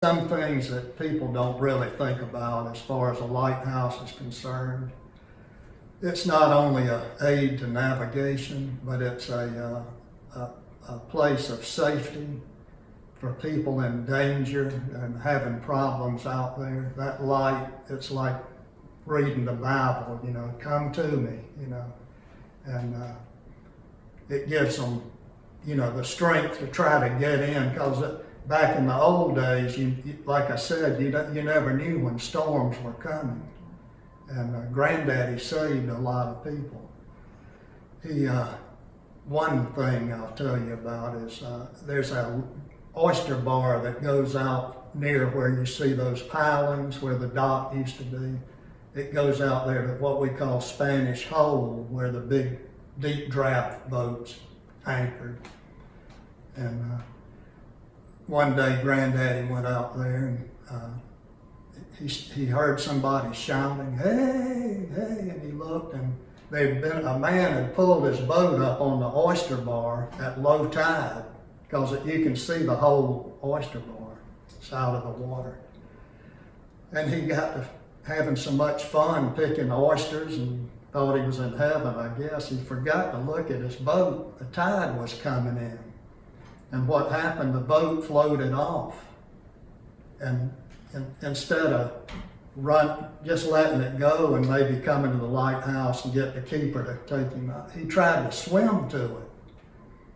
Some things that people don't really think about as far as a lighthouse is concerned. It's not only an aid to navigation, but it's a place of safety for people in danger and having problems out there. That light, it's like reading the Bible, come to me, and it gives them, the strength to try to get in, because back in the old days, like I said, you never knew when storms were coming. And Granddaddy saved a lot of people. One thing I'll tell you about is there's an oyster bar that goes out near where you see those pilings where the dock used to be. It goes out there to what we call Spanish Hole, where the big deep draft boats anchored. And one day Granddaddy went out there and he heard somebody shouting, "Hey, hey," and he looked, and a man had pulled his boat up on the oyster bar at low tide, because you can see the whole oyster bar. It's out of the water. And he got to having so much fun picking oysters and thought he was in heaven, I guess. He forgot to look at his boat. The tide was coming in. And what happened, the boat floated off. And instead of just letting it go and maybe coming to the lighthouse and get the keeper to take him out, he tried to swim to it.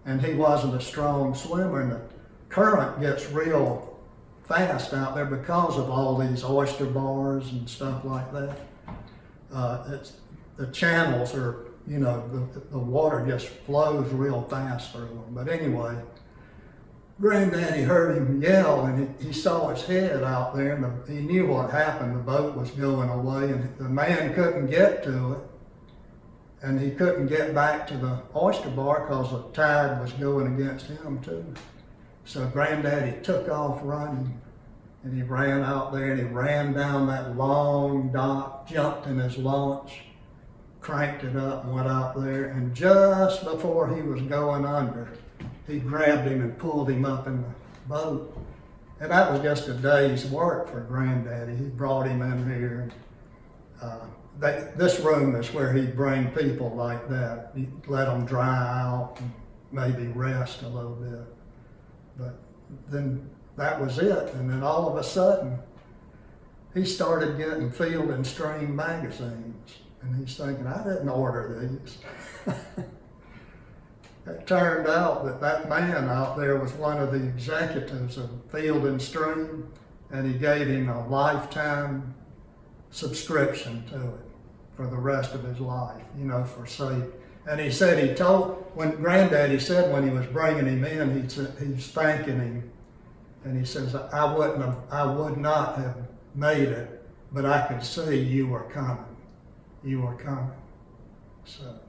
And he wasn't a strong swimmer, and the current gets real fast out there because of all these oyster bars and stuff like that. The channels are, the water just flows real fast through them. But anyway, Granddaddy heard him yell, and he saw his head out there, and he knew what happened. The boat was going away, and the man couldn't get to it, and he couldn't get back to the oyster bar because the tide was going against him too. So Granddaddy took off running, and he ran out there, and he ran down that long dock, jumped in his launch, cranked it up, and went out there, and just before he was going under, he grabbed him and pulled him up in the boat. And that was just a day's work for Granddaddy. He brought him in here. This room is where he'd bring people like that. He'd let them dry out and maybe rest a little bit. But then that was it. And then all of a sudden, he started getting Field and Stream magazines. And he's thinking, I didn't order these. It turned out that man out there was one of the executives of Field and Stream, and he gave him a lifetime subscription to it for the rest of his life, for safety. And he said when Granddaddy said when he was bringing him in, he's thanking him, and he says, I would not have made it, but I could see you were coming. You were coming. So.